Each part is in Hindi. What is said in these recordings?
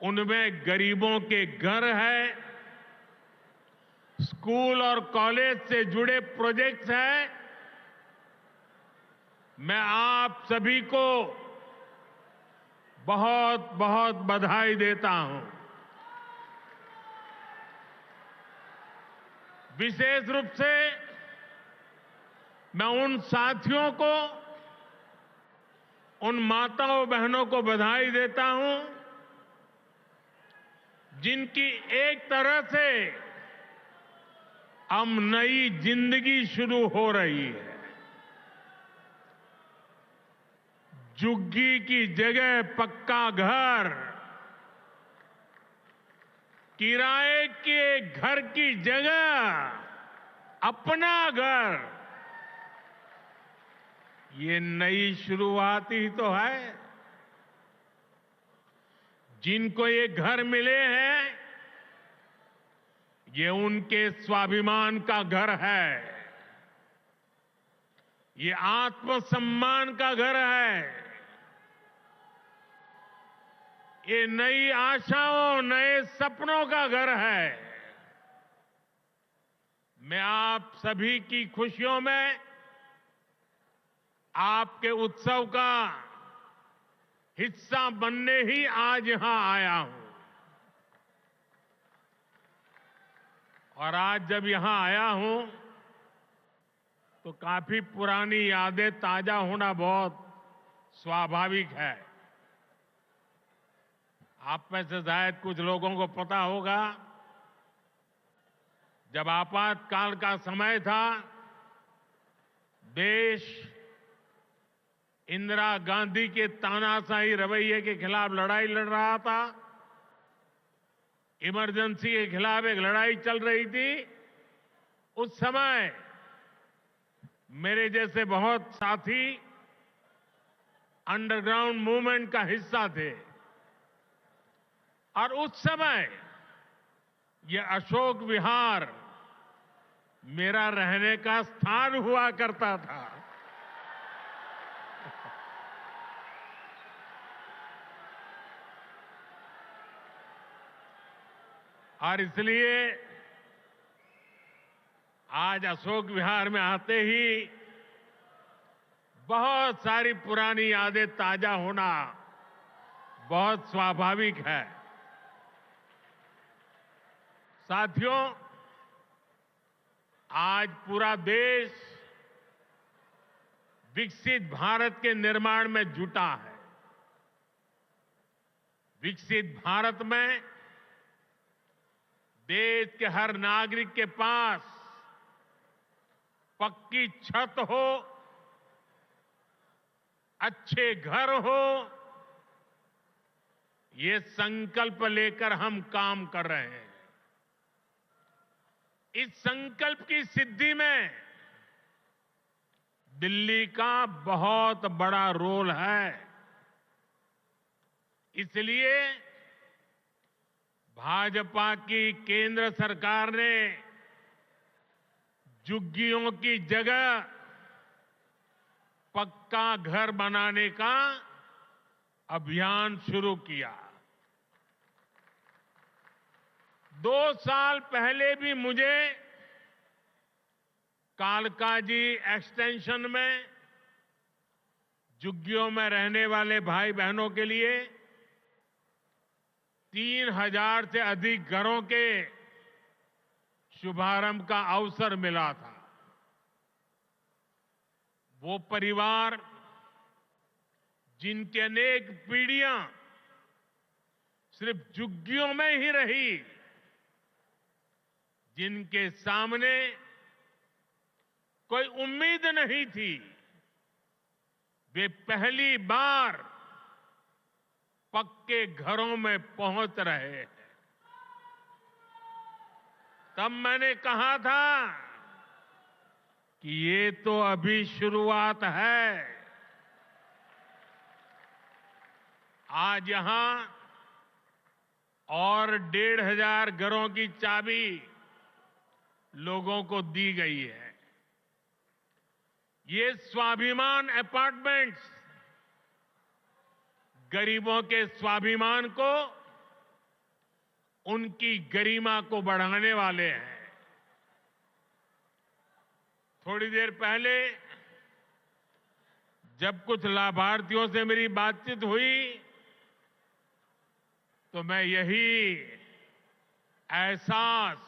उनमें गरीबों के घर है, स्कूल और कॉलेज से जुड़े प्रोजेक्ट्स हैं। मैं आप सभी को बहुत बहुत बधाई देता हूं। विशेष रूप से मैं उन साथियों को, उन माताओं बहनों को बधाई देता हूं जिनकी एक तरह से अब नई जिंदगी शुरू हो रही है। झुग्गी की जगह पक्का घर, किराए के घर की जगह अपना घर, ये नई शुरुआत ही तो है। जिनको ये घर मिले हैं, ये उनके स्वाभिमान का घर है, ये आत्मसम्मान का घर है, ये नई आशाओं, नए सपनों का घर है। मैं आप सभी की खुशियों में, आपके उत्सव का हिस्सा बनने ही आज यहां आया हूं। और आज जब यहां आया हूं तो काफी पुरानी यादें ताजा होना बहुत स्वाभाविक है। आप में से शायद कुछ लोगों को पता होगा, जब आपातकाल का समय था, देश इंदिरा गांधी के तानाशाही रवैये के खिलाफ लड़ाई लड़ रहा था। इमरजेंसी के खिलाफ एक लड़ाई चल रही थी। उस समय मेरे जैसे बहुत साथी अंडरग्राउंड मूवमेंट का हिस्सा थे और उस समय ये अशोक विहार मेरा रहने का स्थान हुआ करता था। और इसलिए आज अशोक विहार में आते ही बहुत सारी पुरानी यादें ताजा होना बहुत स्वाभाविक है। साथियों, आज पूरा देश विकसित भारत के निर्माण में जुटा है। विकसित भारत में देश के हर नागरिक के पास पक्की छत हो, अच्छे घर हो, ये संकल्प लेकर हम काम कर रहे हैं। इस संकल्प की सिद्धि में दिल्ली का बहुत बड़ा रोल है। इसलिए भाजपा की केंद्र सरकार ने झुग्गियों की जगह पक्का घर बनाने का अभियान शुरू किया। 2 साल पहले भी मुझे कालकाजी एक्सटेंशन में झुग्गियों में रहने वाले भाई बहनों के लिए 3000 से अधिक घरों के शुभारंभ का अवसर मिला था। वो परिवार जिनकी अनेक पीढ़ियां सिर्फ झुग्गियों में ही रही, जिनके सामने कोई उम्मीद नहीं थी, वे पहली बार पक्के घरों में पहुंच रहे हैं। तब मैंने कहा था कि ये तो अभी शुरुआत है। आज यहां और 1500 घरों की चाबी लोगों को दी गई है। ये स्वाभिमान अपार्टमेंट्स गरीबों के स्वाभिमान को उनकी गरिमा को बढ़ाने वाले हैं। थोड़ी देर पहले जब कुछ लाभार्थियों से मेरी बातचीत हुई तो मैं यही एहसास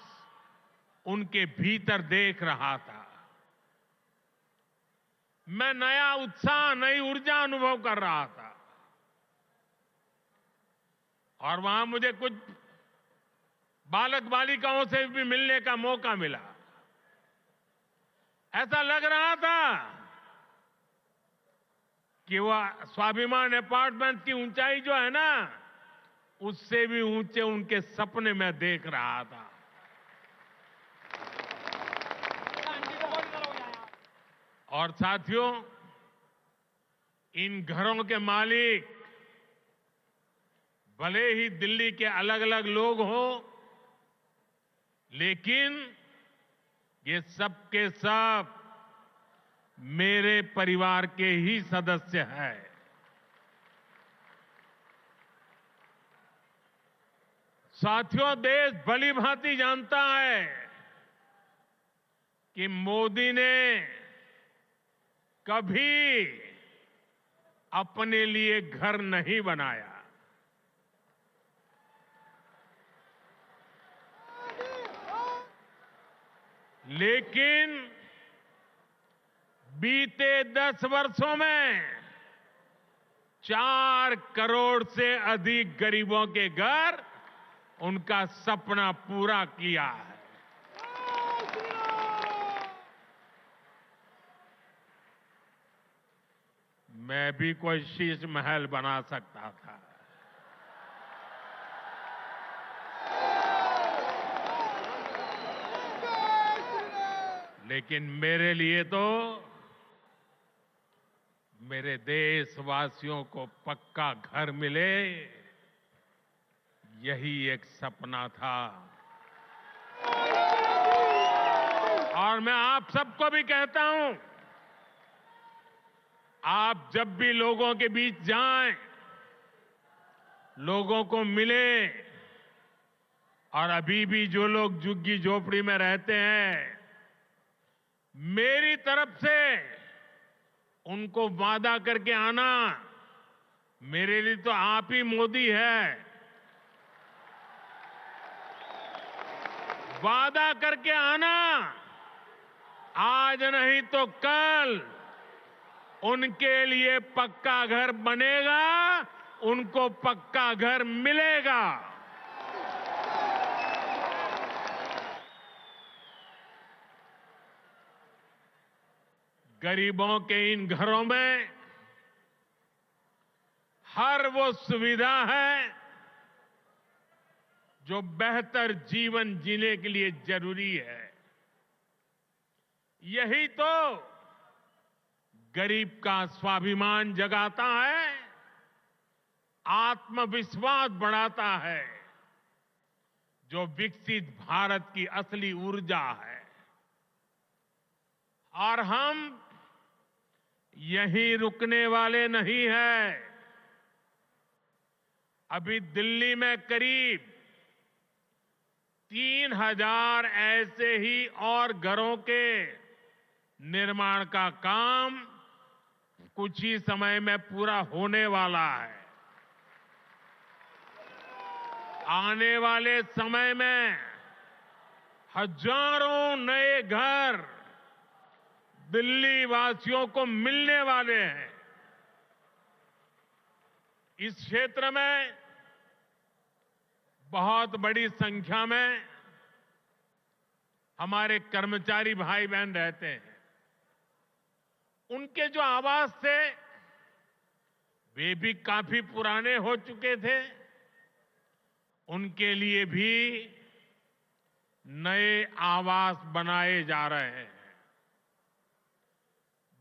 उनके भीतर देख रहा था। मैं नया उत्साह, नई ऊर्जा अनुभव कर रहा था। और वहां मुझे कुछ बालक बालिकाओं से भी मिलने का मौका मिला। ऐसा लग रहा था कि वह स्वाभिमान अपार्टमेंट की ऊंचाई जो है ना, उससे भी ऊंचे उनके सपने में देख रहा था। और साथियों, इन घरों के मालिक भले ही दिल्ली के अलग अलग लोग हों, लेकिन ये सब के सब मेरे परिवार के ही सदस्य हैं। साथियों, देश भली भांति जानता है कि मोदी ने कभी अपने लिए घर नहीं बनाया। लेकिन बीते 10 वर्षों में 4 करोड़ से अधिक गरीबों के घर उनका सपना पूरा किया है। मैं भी कोई शीश महल बना सकता था, लेकिन मेरे लिए तो मेरे देशवासियों को पक्का घर मिले, यही एक सपना था। और मैं आप सबको भी कहता हूं, आप जब भी लोगों के बीच जाएं, लोगों को मिले, और अभी भी जो लोग झुग्गी झोपड़ी में रहते हैं, मेरी तरफ से उनको वादा करके आना, मेरे लिए तो आप ही मोदी है। वादा करके आना, आज नहीं तो कल उनके लिए पक्का घर बनेगा, उनको पक्का घर मिलेगा। गरीबों के इन घरों में हर वो सुविधा है जो बेहतर जीवन जीने के लिए जरूरी है। यही तो गरीब का स्वाभिमान जगाता है, आत्मविश्वास बढ़ाता है, जो विकसित भारत की असली ऊर्जा है। और हम यहीं रुकने वाले नहीं हैं। अभी दिल्ली में करीब 3000 ऐसे ही और घरों के निर्माण का काम कुछ ही समय में पूरा होने वाला है। आने वाले समय में हजारों नए घर दिल्ली वासियों को मिलने वाले हैं। इस क्षेत्र में बहुत बड़ी संख्या में हमारे कर्मचारी भाई बहन रहते हैं। उनके जो आवास थे, वे भी काफी पुराने हो चुके थे। उनके लिए भी नए आवास बनाए जा रहे हैं।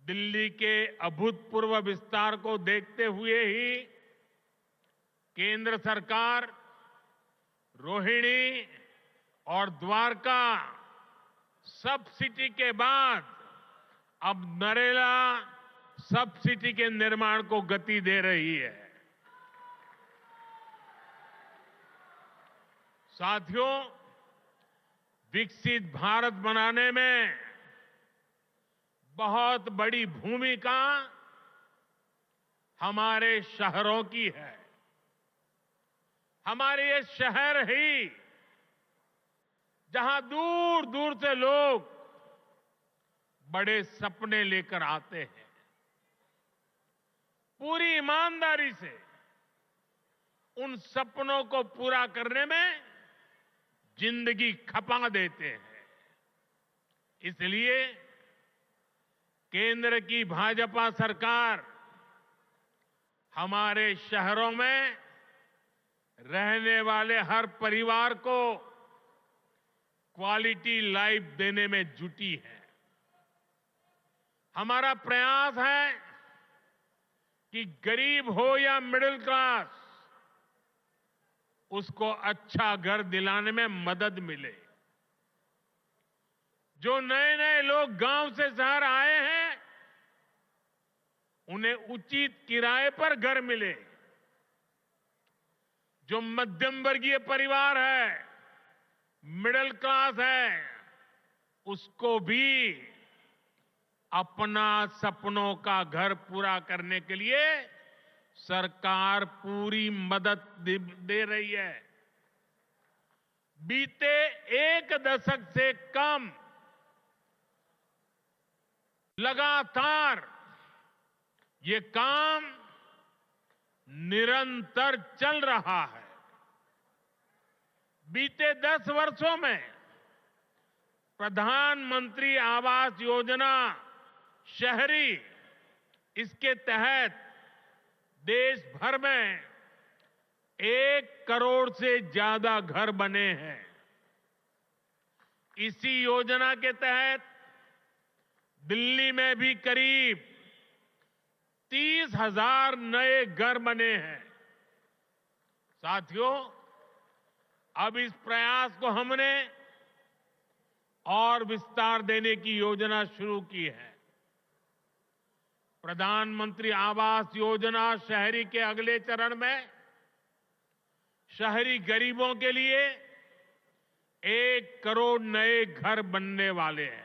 दिल्ली के अभूतपूर्व विस्तार को देखते हुए ही केंद्र सरकार रोहिणी और द्वारका सब सिटी के बाद अब नरेला सब सिटी के निर्माण को गति दे रही है। साथियों, विकसित भारत बनाने में बहुत बड़ी भूमिका हमारे शहरों की है। हमारे ये शहर ही जहां दूर दूर से लोग बड़े सपने लेकर आते हैं, पूरी ईमानदारी से उन सपनों को पूरा करने में जिंदगी खपा देते हैं। इसलिए केंद्र की भाजपा सरकार हमारे शहरों में रहने वाले हर परिवार को क्वालिटी लाइफ देने में जुटी है। हमारा प्रयास है कि गरीब हो या मिडिल क्लास, उसको अच्छा घर दिलाने में मदद मिले। जो नए नए लोग गांव से शहर आए हैं, उन्हें उचित किराए पर घर मिले। जो मध्यम वर्गीय परिवार है, मिडिल क्लास है, उसको भी अपना सपनों का घर पूरा करने के लिए सरकार पूरी मदद दे रही है। बीते एक दशक से कम लगातार ये काम निरंतर चल रहा है। बीते 10 वर्षों में प्रधानमंत्री आवास योजना शहरी, इसके तहत देश भर में 1 करोड़ से ज्यादा घर बने हैं। इसी योजना के तहत दिल्ली में भी करीब 30,000 नए घर बने हैं। साथियों, अब इस प्रयास को हमने और विस्तार देने की योजना शुरू की है। प्रधानमंत्री आवास योजना शहरी के अगले चरण में शहरी गरीबों के लिए 1 करोड़ नए घर बनने वाले हैं।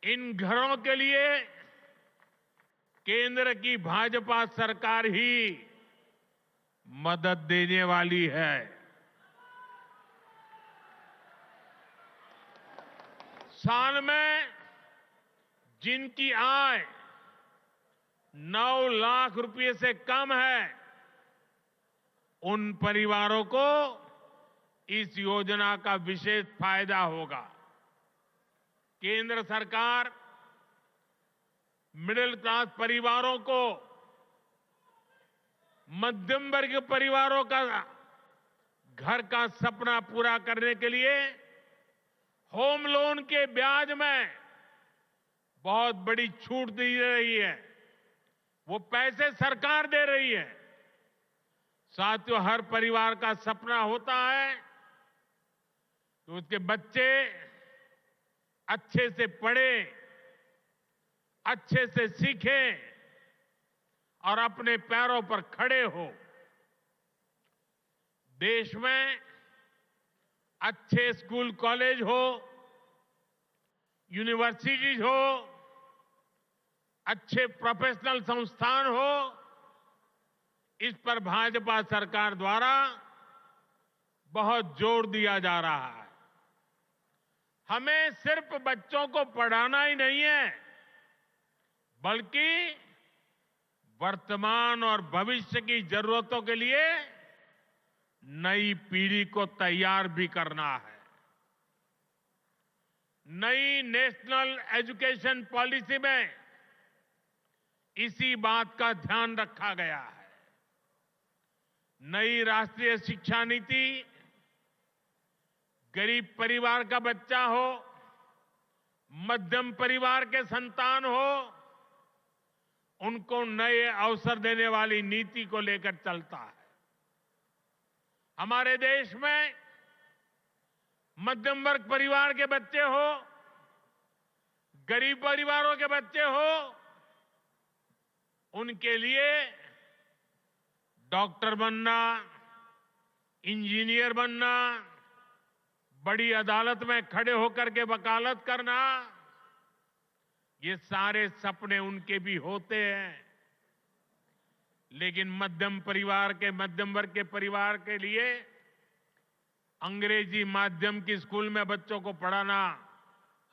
इन घरों के लिए केंद्र की भाजपा सरकार ही मदद देने वाली है। साल में जिनकी आय 9 लाख रुपए से कम है, उन परिवारों को इस योजना का विशेष फायदा होगा। केंद्र सरकार मिडिल क्लास परिवारों को, मध्यम वर्ग परिवारों का घर का सपना पूरा करने के लिए होम लोन के ब्याज में बहुत बड़ी छूट दी रही है। वो पैसे सरकार दे रही है। साथियों, हर परिवार का सपना होता है कि उसके बच्चे अच्छे से पढ़ें, अच्छे से सीखें और अपने पैरों पर खड़े हो। देश में अच्छे स्कूल कॉलेज हो, यूनिवर्सिटीज हो, अच्छे प्रोफेशनल संस्थान हो, इस पर भाजपा सरकार द्वारा बहुत जोर दिया जा रहा है। हमें सिर्फ बच्चों को पढ़ाना ही नहीं है, बल्कि वर्तमान और भविष्य की जरूरतों के लिए नई पीढ़ी को तैयार भी करना है। नई नेशनल एजुकेशन पॉलिसी में इसी बात का ध्यान रखा गया है। नई राष्ट्रीय शिक्षा नीति गरीब परिवार का बच्चा हो, मध्यम परिवार के संतान हो, उनको नए अवसर देने वाली नीति को लेकर चलता है। हमारे देश में मध्यम वर्ग परिवार के बच्चे हो, गरीब परिवारों के बच्चे हो, उनके लिए डॉक्टर बनना, इंजीनियर बनना, बड़ी अदालत में खड़े होकर के वकालत करना, ये सारे सपने उनके भी होते हैं। लेकिन मध्यम वर्ग के परिवार के लिए अंग्रेजी माध्यम की स्कूल में बच्चों को पढ़ाना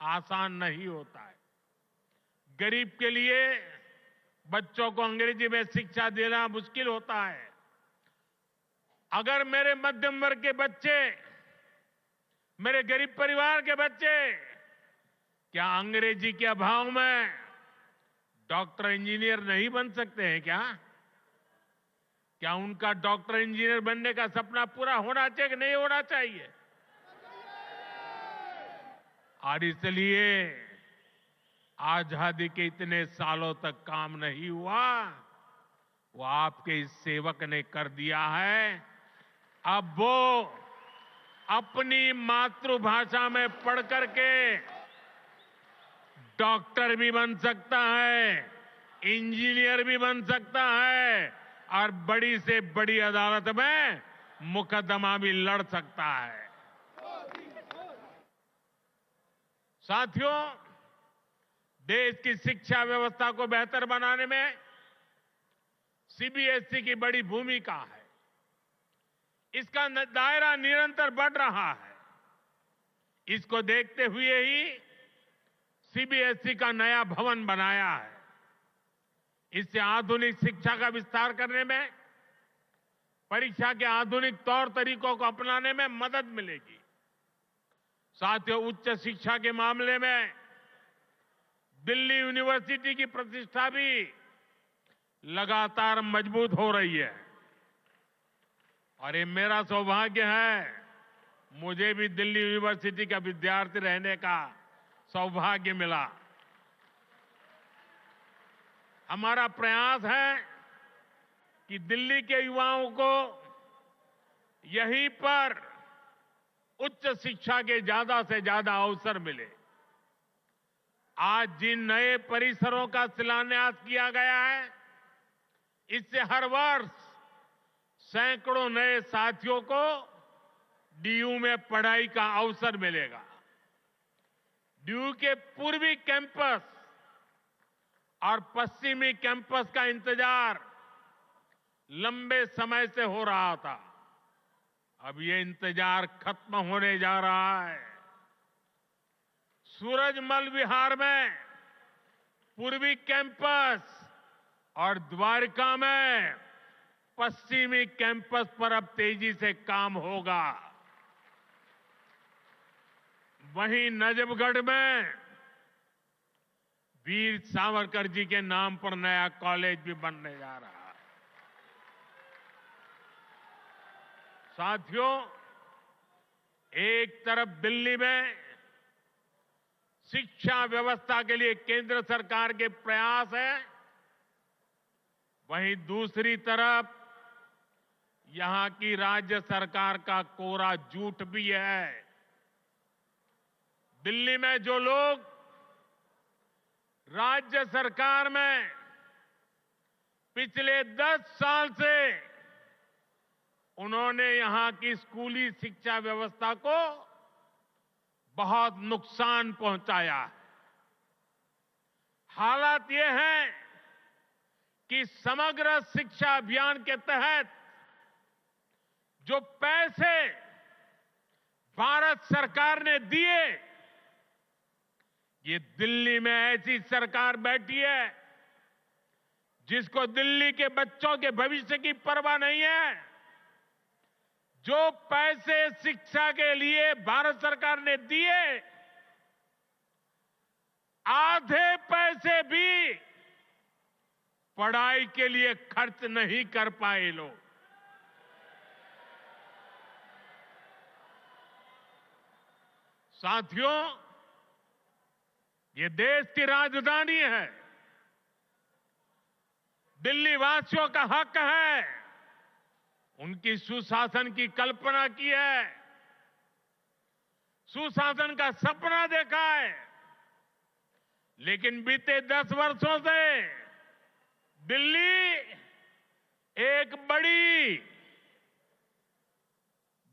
आसान नहीं होता है। गरीब के लिए बच्चों को अंग्रेजी में शिक्षा देना मुश्किल होता है। अगर मेरे मध्यम वर्ग के बच्चे, मेरे गरीब परिवार के बच्चे क्या अंग्रेजी के अभाव में डॉक्टर इंजीनियर नहीं बन सकते हैं क्या उनका डॉक्टर इंजीनियर बनने का सपना पूरा होना चाहिए कि नहीं होना चाहिए? और इसलिए आजादी के इतने सालों तक काम नहीं हुआ, वो आपके इस सेवक ने कर दिया है। अब वो अपनी मातृभाषा में पढ़ करके डॉक्टर भी बन सकता है, इंजीनियर भी बन सकता है और बड़ी से बड़ी अदालत में मुकदमा भी लड़ सकता है। साथियों, देश की शिक्षा व्यवस्था को बेहतर बनाने में सीबीएसई की बड़ी भूमिका है। इसका दायरा निरंतर बढ़ रहा है। इसको देखते हुए ही सीबीएसई का नया भवन बनाया है। इससे आधुनिक शिक्षा का विस्तार करने में, परीक्षा के आधुनिक तौर तरीकों को अपनाने में मदद मिलेगी। साथियों, उच्च शिक्षा के मामले में दिल्ली यूनिवर्सिटी की प्रतिष्ठा भी लगातार मजबूत हो रही है और ये मेरा सौभाग्य है, मुझे भी दिल्ली यूनिवर्सिटी का विद्यार्थी रहने का सौभाग्य मिला। हमारा प्रयास है कि दिल्ली के युवाओं को यहीं पर उच्च शिक्षा के ज्यादा से ज्यादा अवसर मिले। आज जिन नए परिसरों का शिलान्यास किया गया है, इससे हर वर्ष सैकड़ों नए साथियों को डीयू में पढ़ाई का अवसर मिलेगा। डीयू के पूर्वी कैंपस और पश्चिमी कैंपस का इंतजार लंबे समय से हो रहा था। अब ये इंतजार खत्म होने जा रहा है। सूरजमल विहार में पूर्वी कैंपस और द्वारका में पश्चिमी कैंपस पर अब तेजी से काम होगा। वहीं नजफगढ़ में वीर सावरकर जी के नाम पर नया कॉलेज भी बनने जा रहा है। साथियों, एक तरफ दिल्ली में शिक्षा व्यवस्था के लिए केंद्र सरकार के प्रयास है, वहीं दूसरी तरफ यहां की राज्य सरकार का कोरा झूठ भी है। दिल्ली में जो लोग राज्य सरकार में पिछले 10 साल से उन्होंने यहां की स्कूली शिक्षा व्यवस्था को बहुत नुकसान पहुंचाया है। हालात ये है कि समग्र शिक्षा अभियान के तहत जो पैसे भारत सरकार ने दिए, ये दिल्ली में ऐसी सरकार बैठी है जिसको दिल्ली के बच्चों के भविष्य की परवाह नहीं है। जो पैसे शिक्षा के लिए भारत सरकार ने दिए, आधे पैसे भी पढ़ाई के लिए खर्च नहीं कर पाए लोग। साथियों, ये देश की राजधानी है। दिल्ली वासियों का हक है, उनकी सुशासन की कल्पना की है, सुशासन का सपना देखा है। लेकिन बीते 10 वर्षों से दिल्ली एक बड़ी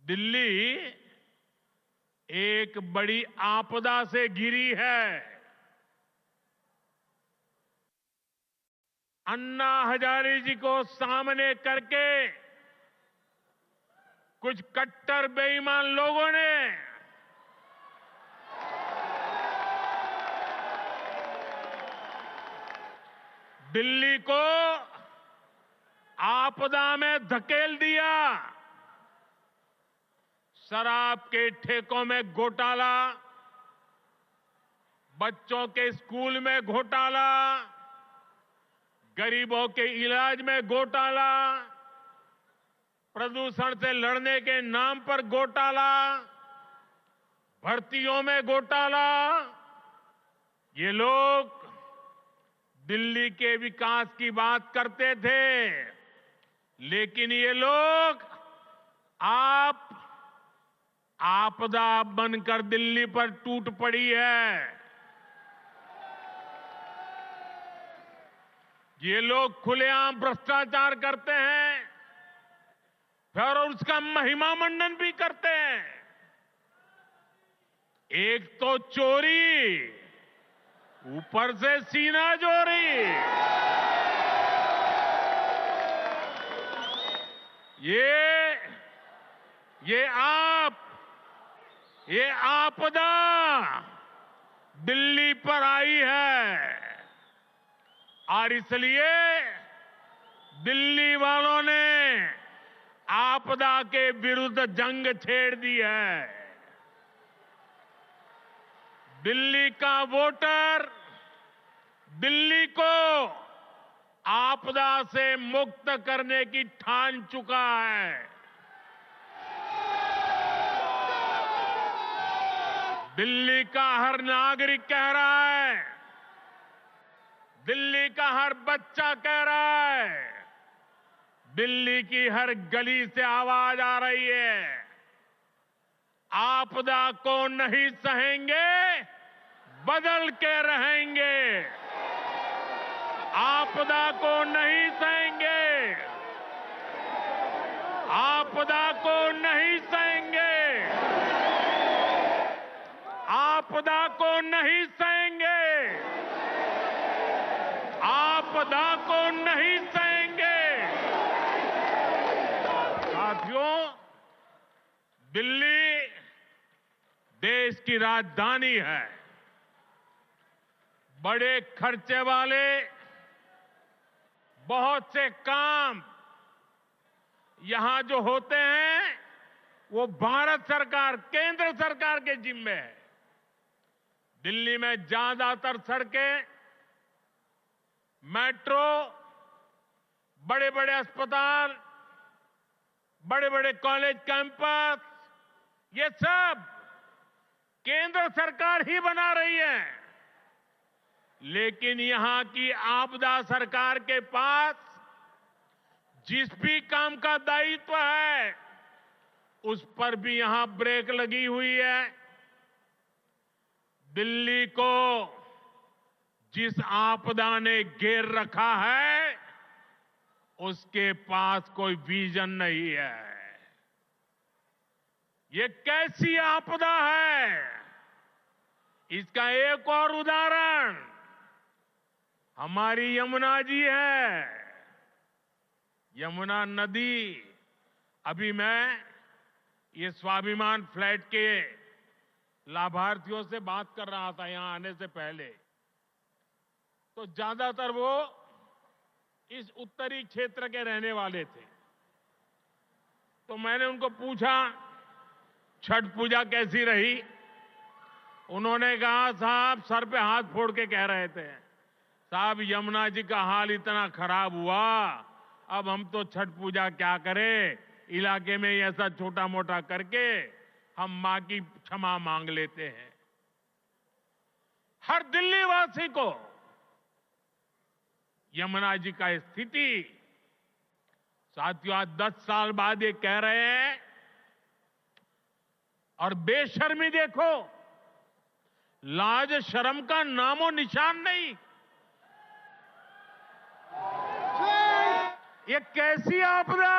दिल्ली एक बड़ी आपदा से घिरी है। अन्ना हजारे जी को सामने करके कुछ कट्टर बेईमान लोगों ने दिल्ली को आपदा में धकेल दिया। शराब के ठेकों में घोटाला, बच्चों के स्कूल में घोटाला, गरीबों के इलाज में घोटाला, प्रदूषण से लड़ने के नाम पर घोटाला, भर्तियों में घोटाला। ये लोग दिल्ली के विकास की बात करते थे, लेकिन ये लोग आपदा बनकर दिल्ली पर टूट पड़ी है। ये लोग खुलेआम भ्रष्टाचार करते हैं, फिर उसका महिमा मंडन भी करते हैं। एक तो चोरी, ऊपर से सीना चोरी। ये आपदा दिल्ली पर आई है और इसलिए दिल्ली वालों ने आपदा के विरुद्ध जंग छेड़ दी है। दिल्ली का वोटर दिल्ली को आपदा से मुक्त करने की ठान चुका है। दिल्ली का हर नागरिक कह रहा है, दिल्ली का हर बच्चा कह रहा है, दिल्ली की हर गली से आवाज आ रही है, आपदा को नहीं सहेंगे, बदल के रहेंगे। आपदा को नहीं सहेंगे, आपदा को नहीं सहेंगे, आपदा को नहीं सहेंगे, आपदा को नहीं सहेंगे। साथियों, दिल्ली देश की राजधानी है। बड़े खर्चे वाले बहुत से काम यहां जो होते हैं वो भारत सरकार, केंद्र सरकार के जिम्मे है। दिल्ली में ज्यादातर सड़कें, मेट्रो, बड़े बड़े अस्पताल, बड़े बड़े कॉलेज कैंपस, ये सब केंद्र सरकार ही बना रही है। लेकिन यहां की आपदा सरकार के पास जिस भी काम का दायित्व है उस पर भी यहां ब्रेक लगी हुई है। दिल्ली को जिस आपदा ने घेर रखा है उसके पास कोई विजन नहीं है। ये कैसी आपदा है, इसका एक और उदाहरण हमारी यमुना जी है। यमुना नदी, अभी मैं ये स्वाभिमान फ्लैट के लाभार्थियों से बात कर रहा था यहां आने से पहले, तो ज्यादातर वो इस उत्तरी क्षेत्र के रहने वाले थे। तो मैंने उनको पूछा छठ पूजा कैसी रही। उन्होंने कहा, साहब सर पे हाथ फोड़ के कह रहे थे, साहब यमुना जी का हाल इतना खराब हुआ, अब हम तो छठ पूजा क्या करें, इलाके में ऐसा छोटा मोटा करके हम मां की क्षमा मांग लेते हैं। हर दिल्ली वासी को यमुना जी का स्थिति, साथियों आज 10 साल बाद ये कह रहे हैं, और बेशर्मी देखो, लाज शर्म का नामो निशान नहीं। ये कैसी आपदा,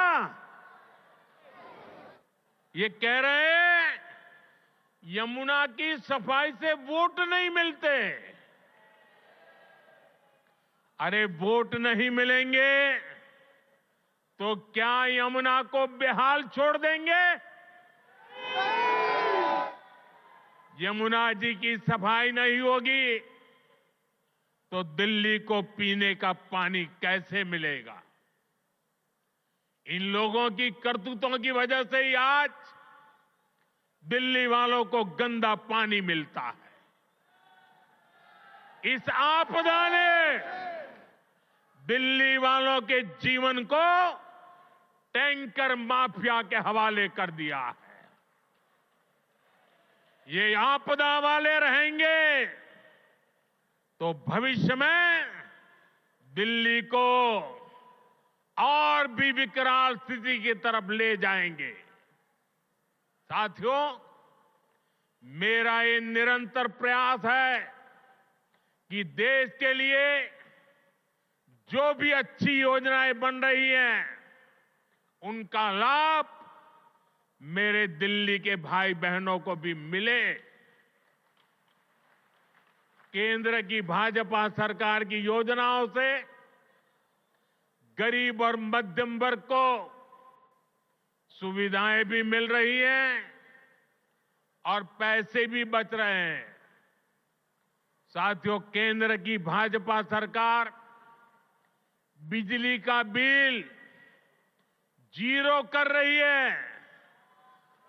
ये कह रहे हैं यमुना की सफाई से वोट नहीं मिलते। अरे वोट नहीं मिलेंगे तो क्या यमुना को बेहाल छोड़ देंगे? यमुना जी की सफाई नहीं होगी तो दिल्ली को पीने का पानी कैसे मिलेगा? इन लोगों की करतूतों की वजह से ही आज दिल्ली वालों को गंदा पानी मिलता है। इस आपदा ने दिल्ली वालों के जीवन को टैंकर माफिया के हवाले कर दिया है। ये आपदा वाले रहेंगे तो भविष्य में दिल्ली को और भी विकराल स्थिति की तरफ ले जाएंगे। साथियों, मेरा ये निरंतर प्रयास है कि देश के लिए जो भी अच्छी योजनाएं बन रही हैं उनका लाभ मेरे दिल्ली के भाई बहनों को भी मिले। केंद्र की भाजपा सरकार की योजनाओं से गरीब और मध्यम वर्ग को सुविधाएं भी मिल रही हैं और पैसे भी बच रहे हैं। साथियों, केंद्र की भाजपा सरकार बिजली का बिल 0 कर रही है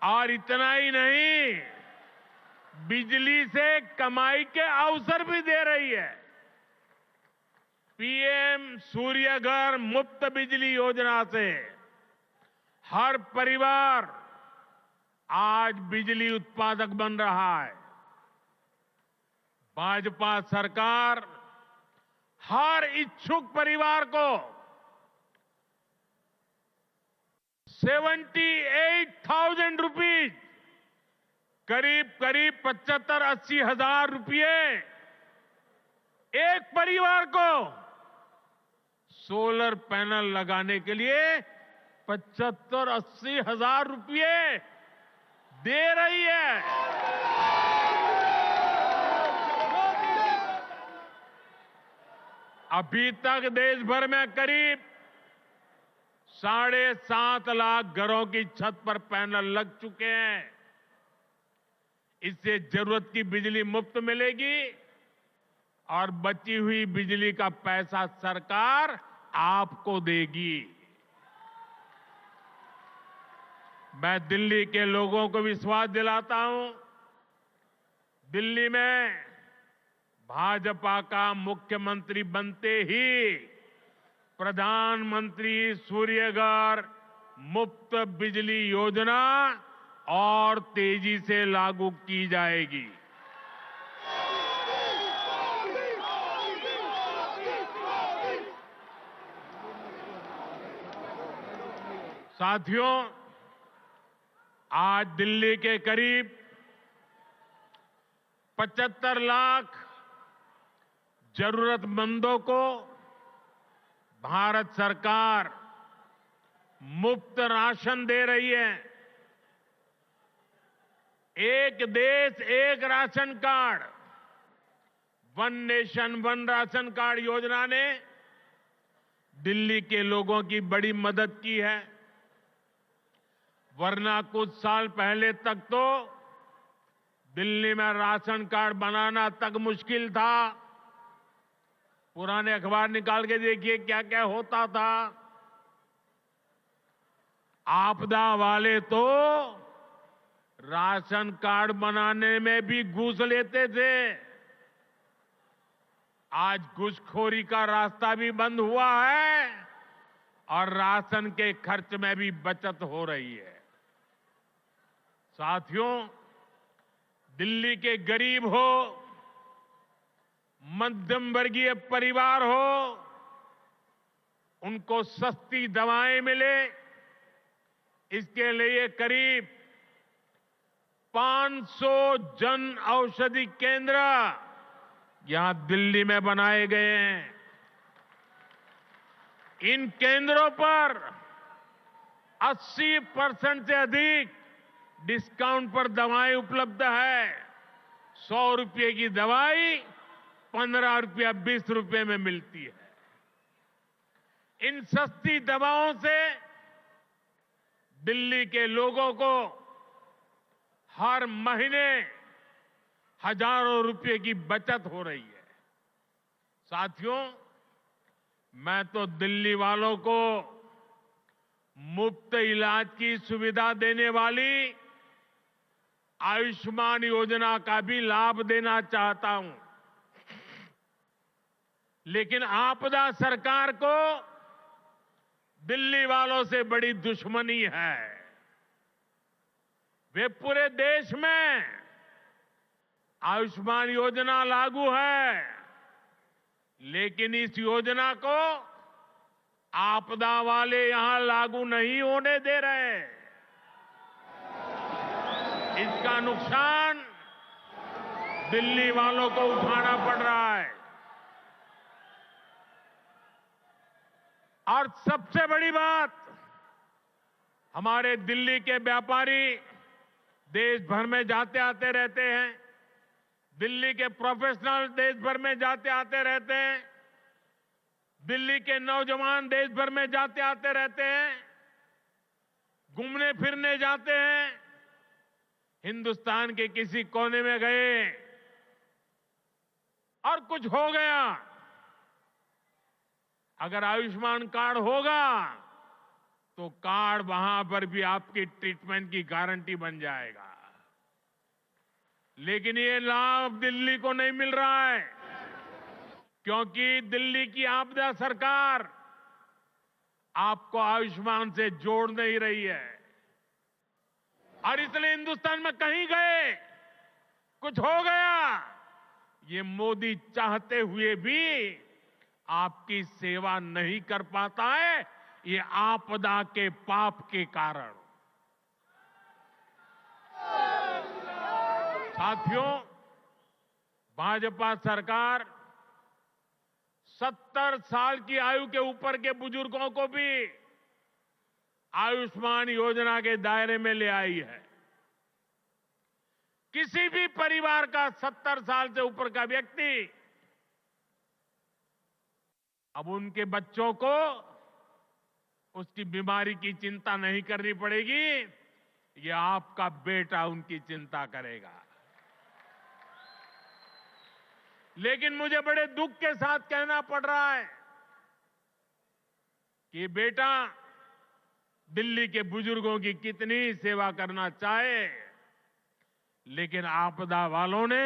और इतना ही नहीं, बिजली से कमाई के अवसर भी दे रही है। पीएम सूर्यघर मुफ्त बिजली योजना से हर परिवार आज बिजली उत्पादक बन रहा है। भाजपा सरकार हर इच्छुक परिवार को 78,000 रुपीज, करीब 75-80 हजार रुपये एक परिवार को सोलर पैनल लगाने के लिए 75-80 हजार रुपये दे रही है। अभी तक देश भर में करीब 7.5 लाख घरों की छत पर पैनल लग चुके हैं। इससे जरूरत की बिजली मुफ्त मिलेगी और बची हुई बिजली का पैसा सरकार आपको देगी। मैं दिल्ली के लोगों को विश्वास दिलाता हूं, दिल्ली में भाजपा का मुख्यमंत्री बनते ही प्रधानमंत्री सूर्यघर मुफ्त बिजली योजना और तेजी से लागू की जाएगी। साथियों, आज दिल्ली के करीब 75 लाख जरूरतमंदों को भारत सरकार मुफ्त राशन दे रही है। एक देश एक ration card, one nation one ration card योजना ने दिल्ली के लोगों की बड़ी मदद की है। वरना कुछ साल पहले तक तो दिल्ली में राशन कार्ड बनाना तक मुश्किल था। पुराने अखबार निकाल के देखिए क्या क्या होता था। आपदा वाले तो राशन कार्ड बनाने में भी घूस लेते थे। आज घूसखोरी का रास्ता भी बंद हुआ है और राशन के खर्च में भी बचत हो रही है। साथियों, दिल्ली के गरीब हो, मध्यम वर्गीय परिवार हो, उनको सस्ती दवाएं मिले, इसके लिए करीब 500 जन औषधि केंद्र यहां दिल्ली में बनाए गए हैं। इन केंद्रों पर 80% से अधिक डिस्काउंट पर दवाएं उपलब्ध है। 100 रुपये की दवाई 15 रुपया 20 रुपये में मिलती है। इन सस्ती दवाओं से दिल्ली के लोगों को हर महीने हजारों रुपए की बचत हो रही है। साथियों, मैं तो दिल्ली वालों को मुफ्त इलाज की सुविधा देने वाली आयुष्मान योजना का भी लाभ देना चाहता हूं। लेकिन आपदा सरकार को दिल्ली वालों से बड़ी दुश्मनी है। वे पूरे देश में आयुष्मान योजना लागू है, लेकिन इस योजना को आपदा वाले यहां लागू नहीं होने दे रहे। इसका नुकसान दिल्ली वालों को उठाना पड़ रहा है। और सबसे बड़ी बात, हमारे दिल्ली के व्यापारी देश भर में जाते आते रहते हैं। दिल्ली के प्रोफेशनल देश भर में जाते आते रहते हैं। दिल्ली के नौजवान देश भर में जाते आते रहते हैं। घूमने फिरने जाते हैं। हिंदुस्तान के किसी कोने में गए और कुछ हो गया, अगर आयुष्मान कार्ड होगा तो कार्ड वहां पर भी आपकी ट्रीटमेंट की गारंटी बन जाएगा। लेकिन ये लाभ दिल्ली को नहीं मिल रहा है, क्योंकि दिल्ली की आपदा सरकार आपको आयुष्मान से जोड़ नहीं रही है। और इसलिए हिंदुस्तान में कहीं गए, कुछ हो गया, ये मोदी चाहते हुए भी आपकी सेवा नहीं कर पाता है, ये आपदा के पाप के कारण। साथियों, भाजपा सरकार 70 साल की आयु के ऊपर के बुजुर्गों को भी आयुष्मान योजना के दायरे में ले आई है। किसी भी परिवार का 70 साल से ऊपर का व्यक्ति, अब उनके बच्चों को उसकी बीमारी की चिंता नहीं करनी पड़ेगी, ये आपका बेटा उनकी चिंता करेगा। लेकिन मुझे बड़े दुख के साथ कहना पड़ रहा है कि बेटा दिल्ली के बुजुर्गों की कितनी सेवा करना चाहे, लेकिन आपदा वालों ने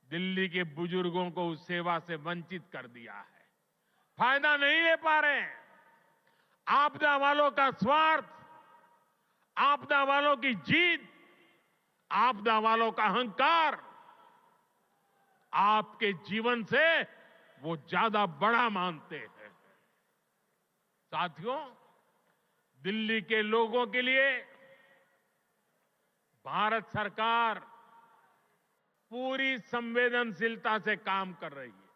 दिल्ली के बुजुर्गों को उस सेवा से वंचित कर दिया है। फायदा नहीं ले पा रहे। आपदा वालों का स्वार्थ, आपदा वालों की जीत, आपदा वालों का अहंकार आपके जीवन से वो ज्यादा बड़ा मानते हैं। साथियों, दिल्ली के लोगों के लिए भारत सरकार पूरी संवेदनशीलता से काम कर रही है।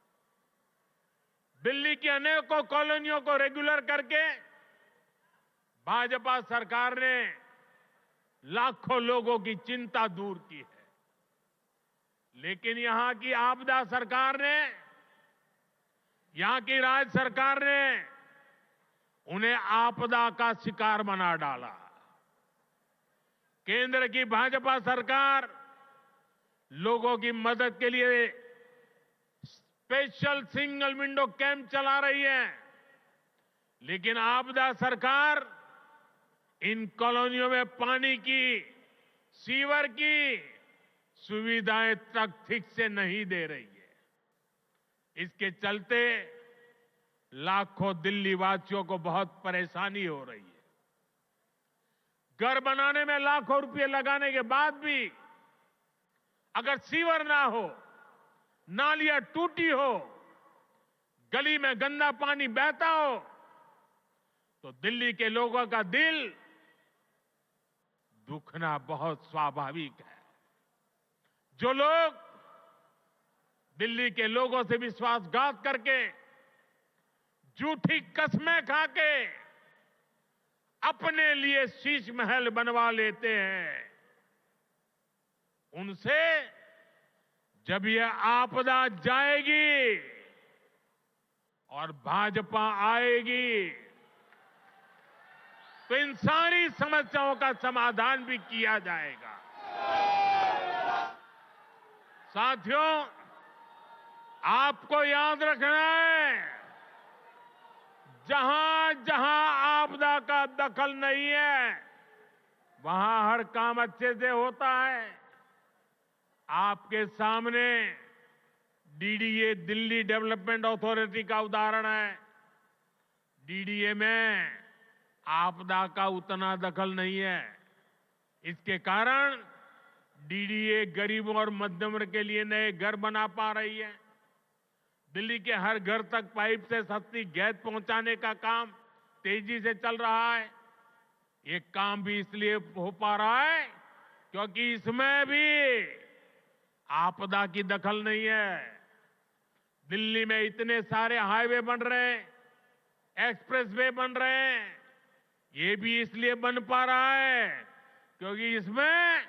दिल्ली की अनेकों कॉलोनियों को रेगुलर करके भाजपा सरकार ने लाखों लोगों की चिंता दूर की है। लेकिन यहां की आपदा सरकार ने, यहां की राज्य सरकार ने उन्हें आपदा का शिकार बना डाला। केंद्र की भाजपा सरकार लोगों की मदद के लिए स्पेशल सिंगल विंडो कैंप चला रही है, लेकिन आपदा सरकार इन कॉलोनियों में पानी की, सीवर की सुविधाएं तक ठीक से नहीं दे रही है। इसके चलते लाखों दिल्ली वासियों को बहुत परेशानी हो रही है। घर बनाने में लाखों रुपए लगाने के बाद भी अगर सीवर ना हो, नालियां टूटी हो, गली में गंदा पानी बहता हो, तो दिल्ली के लोगों का दिल दुखना बहुत स्वाभाविक है। जो लोग दिल्ली के लोगों से विश्वासघात करके, झूठी कस्में खाके अपने लिए शीश महल बनवा लेते हैं, उनसे जब यह आपदा जाएगी और भाजपा आएगी तो इन सारी समस्याओं का समाधान भी किया जाएगा। साथियों, आपको याद रखना है, जहां जहां आपदा का दखल नहीं है, वहां हर काम अच्छे से होता है। आपके सामने डीडीए दिल्ली डेवलपमेंट अथॉरिटी का उदाहरण है। डीडीए में आपदा का उतना दखल नहीं है। इसके कारण डीडीए गरीबों और मध्यम वर्ग के लिए नए घर बना पा रही है। दिल्ली के हर घर तक पाइप से सस्ती गैस पहुंचाने का काम तेजी से चल रहा है। ये काम भी इसलिए हो पा रहा है क्योंकि इसमें भी आपदा की दखल नहीं है। दिल्ली में इतने सारे हाईवे बन रहे हैं, एक्सप्रेसवे बन रहे हैं, ये भी इसलिए बन पा रहा है क्योंकि इसमें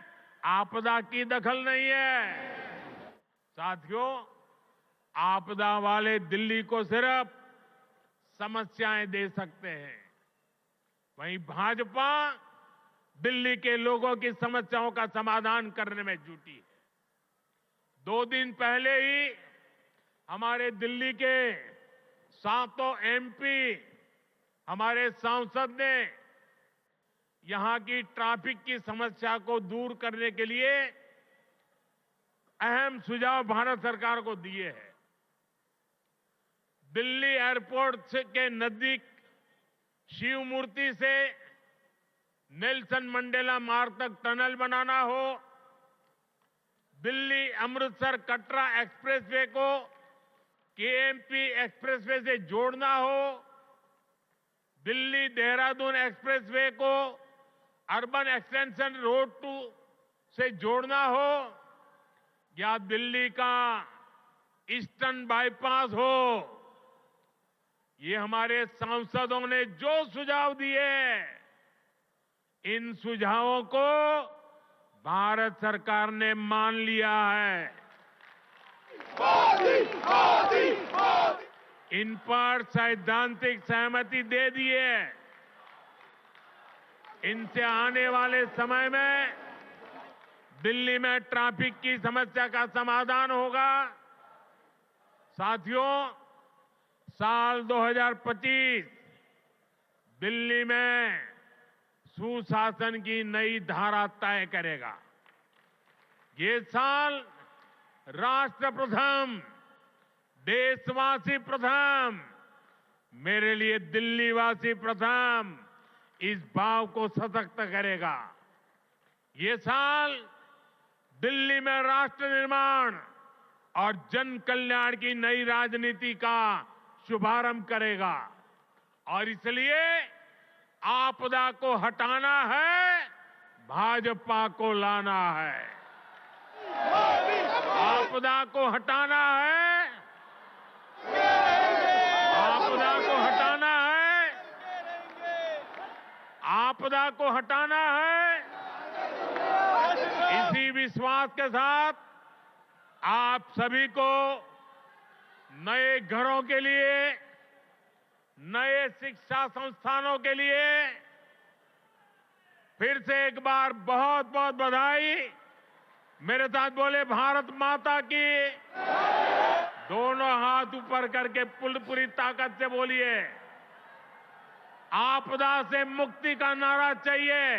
आपदा की दखल नहीं है। साथियों, आपदा वाले दिल्ली को सिर्फ समस्याएं दे सकते हैं, वहीं भाजपा दिल्ली के लोगों की समस्याओं का समाधान करने में जुटी है। 2 दिन पहले ही हमारे दिल्ली के 7 एमपी हमारे सांसद ने यहां की ट्रैफिक की समस्या को दूर करने के लिए अहम सुझाव भारत सरकार को दिए हैं। दिल्ली एयरपोर्ट के नजदीक शिव मूर्ति से नेल्सन मंडेला मार्ग तक टनल बनाना हो, दिल्ली अमृतसर कटरा एक्सप्रेसवे को केएमपी एक्सप्रेसवे से जोड़ना हो, दिल्ली देहरादून एक्सप्रेसवे को अर्बन एक्सटेंशन रोड 2 से जोड़ना हो, या दिल्ली का ईस्टर्न बाईपास हो, ये हमारे सांसदों ने जो सुझाव दिए, इन सुझावों को भारत सरकार ने मान लिया है। इन पर सैद्धांतिक सहमति दे दी है। इनसे आने वाले समय में दिल्ली में ट्रैफिक की समस्या का समाधान होगा। साथियों, साल 2025 दिल्ली में सुशासन की नई धारा तय करेगा। ये साल राष्ट्र प्रथम, देशवासी प्रथम, मेरे लिए दिल्लीवासी प्रथम, इस भाव को सशक्त करेगा। ये साल दिल्ली में राष्ट्र निर्माण और जन कल्याण की नई राजनीति का शुभारंभ करेगा। और इसलिए आपदा को हटाना है, भाजपा को लाना है। आपदा को हटाना है, आपदा को हटाना है, आपदा को हटाना है। इसी विश्वास के साथ आप सभी को नए घरों के लिए, नए शिक्षा संस्थानों के लिए फिर से एक बार बहुत बहुत बधाई। मेरे साथ बोले भारत माता की। दोनों हाथ ऊपर करके पूरी ताकत से बोलिए। आपदा से मुक्ति का नारा चाहिए।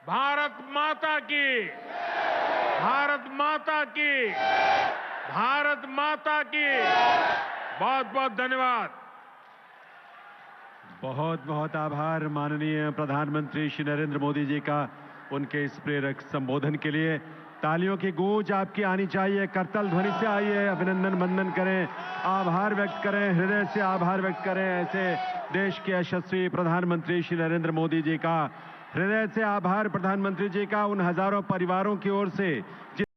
भारत माता की, भारत माता की, भारत माता की। बहुत बहुत धन्यवाद। बहुत बहुत आभार माननीय प्रधानमंत्री श्री नरेंद्र मोदी जी का उनके इस प्रेरक संबोधन के लिए। तालियों की गूंज आपकी आनी चाहिए। करतल ध्वनि से आइए, अभिनंदन वंदन करें, आभार व्यक्त करें, हृदय से आभार व्यक्त करें। ऐसे देश के यशस्वी प्रधानमंत्री श्री नरेंद्र मोदी जी का हृदय से आभार। प्रधानमंत्री जी का उन हजारों परिवारों की ओर से